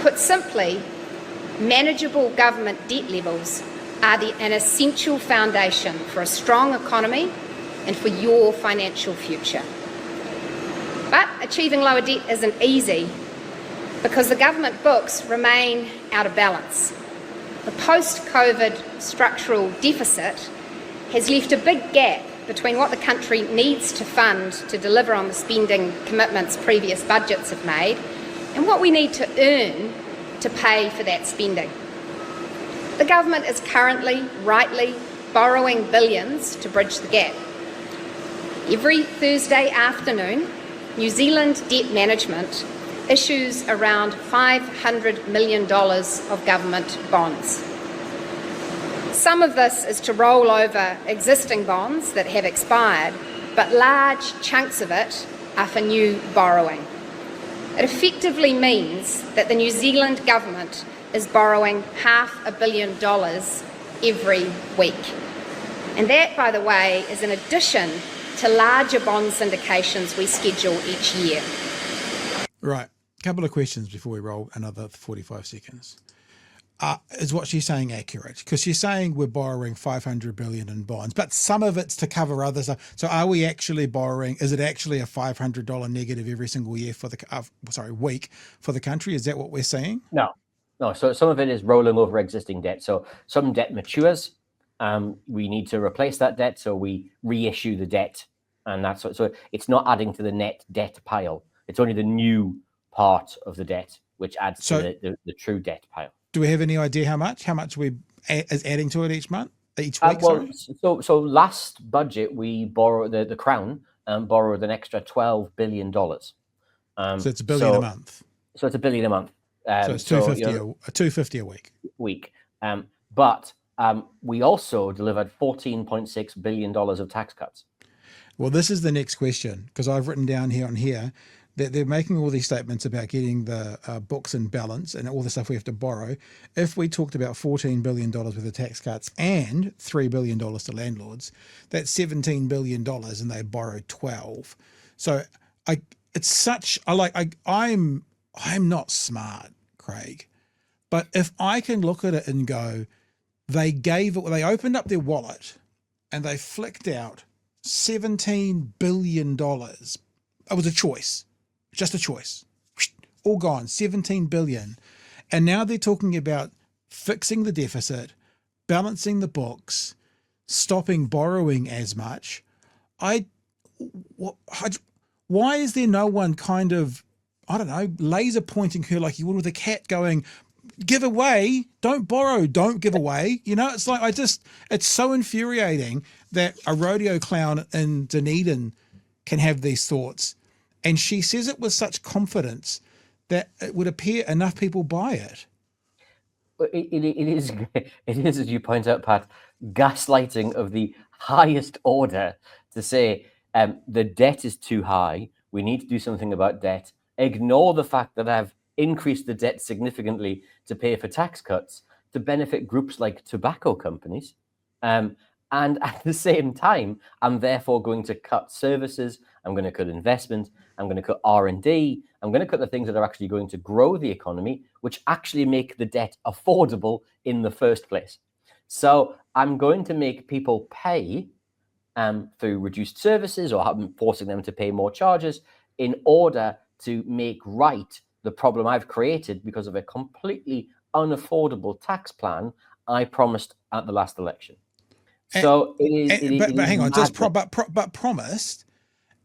Put simply, manageable government debt levels are an essential foundation for a strong economy and for your financial future. But achieving lower debt isn't easy because the government books remain out of balance. The post-COVID structural deficit has left a big gap between what the country needs to fund to deliver on the spending commitments previous budgets have made and what we need to earn to pay for that spending. The government is currently, rightly, borrowing billions to bridge the gap. Every Thursday afternoon, New Zealand Debt Management issues around $500 million of government bonds. Some of this is to roll over existing bonds that have expired, but large chunks of it are for new borrowing. It effectively means that the New Zealand government is borrowing $500 million every week. And that, by the way, is in addition to larger bond syndications we schedule each year. Right. A couple of questions before we roll another 45 seconds. Is what she's saying accurate? Because she's saying we're borrowing $500 billion in bonds, but some of it's to cover other stuff. So are we actually borrowing? Is it actually a $500 negative every single year for the week for the country? Is that what we're saying? No. So some of it is rolling over existing debt. So some debt matures. We need to replace that debt, so we reissue the debt, and that's so it's not adding to the net debt pile. It's only the new part of the debt which adds to the true debt pile. Do we have any idea how much is adding to it each week? So last budget we borrowed the Crown borrowed an extra $12 billion. So it's $1 billion a month. So it's $1 billion a month. So it's $250 a week. But we also delivered $14.6 billion of tax cuts. Well, this is the next question, because I've written down here that they're making all these statements about getting the books in balance and all the stuff we have to borrow. If we talked about $14 billion worth of tax cuts and $3 billion to landlords, that's $17 billion, and they borrowed 12. So I'm not smart, Craig, but if I can look at it and go, they opened up their wallet and they flicked out $17 billion. It was a choice, just a choice, all gone, 17 billion. And now they're talking about fixing the deficit, balancing the books, stopping borrowing as much. Why is there no one kind of, I don't know, laser pointing her like you would with a cat going, give away, don't borrow, don't give away. You know, it's like, it's so infuriating that a rodeo clown in Dunedin can have these thoughts. And she says it with such confidence that it would appear enough people buy it. It is, as you point out, Pat, gaslighting of the highest order to say the debt is too high. We need to do something about debt. Ignore the fact that I've increased the debt significantly to pay for tax cuts to benefit groups like tobacco companies. And at the same time, I'm therefore going to cut services. I'm going to cut investment. I'm going to cut R&D. I'm going to cut the things that are actually going to grow the economy, which actually make the debt affordable in the first place. So I'm going to make people pay through reduced services or forcing them to pay more charges in order to make right the problem I've created because of a completely unaffordable tax plan I promised at the last election. So but hang on, but promised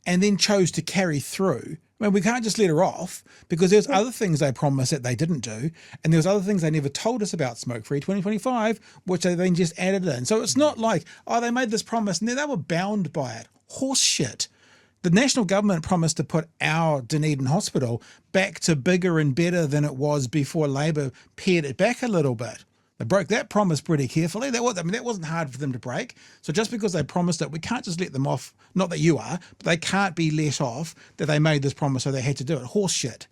and then chose to carry through. I mean, we can't just let her off because there's other things they promised that they didn't do, and there's other things they never told us about Smoke-Free 2025, which they then just added in. So it's not like, they made this promise and then they were bound by it. Horse shit. The national government promised to put our Dunedin hospital back to bigger and better than it was before Labor pared it back a little bit. They broke that promise pretty carefully. That wasn't hard for them to break. So just because they promised it, we can't just let them off. Not that you are, but they can't be let off that they made this promise, so they had to do it. Horse shit.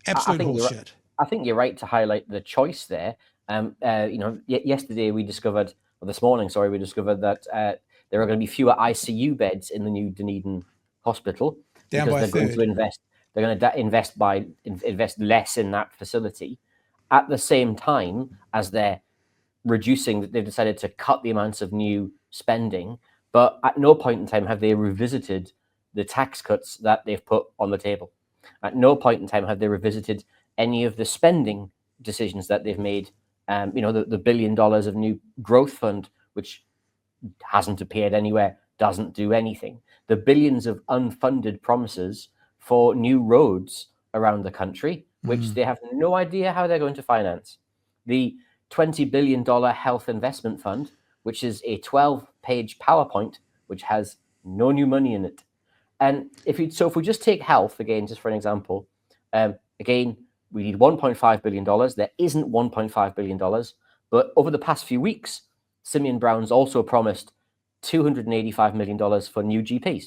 Absolute horse shit. I think you're right to highlight the choice there. Yesterday we discovered, or this morning, sorry, we discovered that there are going to be fewer ICU beds in the new Dunedin hospital down because by they're going to invest. They're going to invest less in that facility. at the same time as they're reducing, they've decided to cut the amounts of new spending, but at no point in time have they revisited the tax cuts that they've put on the table. At no point in time have they revisited any of the spending decisions that they've made. The $1 billion of new growth fund, which hasn't appeared anywhere, doesn't do anything. The billions of unfunded promises for new roads around the country, which they have no idea how they're going to finance. The $20 billion health investment fund, which is a 12-page PowerPoint, which has no new money in it. And if we just take health again, just for an example, again, we need $1.5 billion. There isn't $1.5 billion, but over the past few weeks, Simeon Brown's also promised $285 million for new GPs.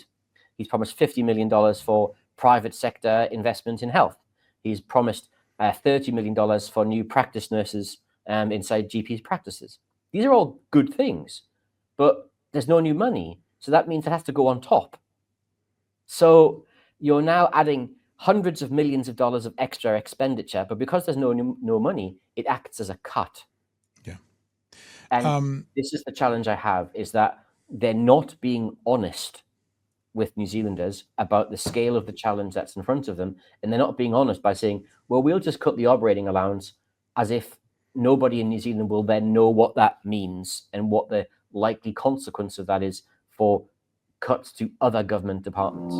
He's promised $50 million for private sector investment in health. He's promised $30 million for new practice nurses inside GPs' practices. These are all good things, but there's no new money. So that means it has to go on top. So you're now adding hundreds of millions of dollars of extra expenditure, but because there's no money, it acts as a cut. Yeah. And this is the challenge I have, is that they're not being honest with New Zealanders about the scale of the challenge that's in front of them. And they're not being honest by saying, well, we'll just cut the operating allowance, as if nobody in New Zealand will then know what that means and what the likely consequence of that is for cuts to other government departments.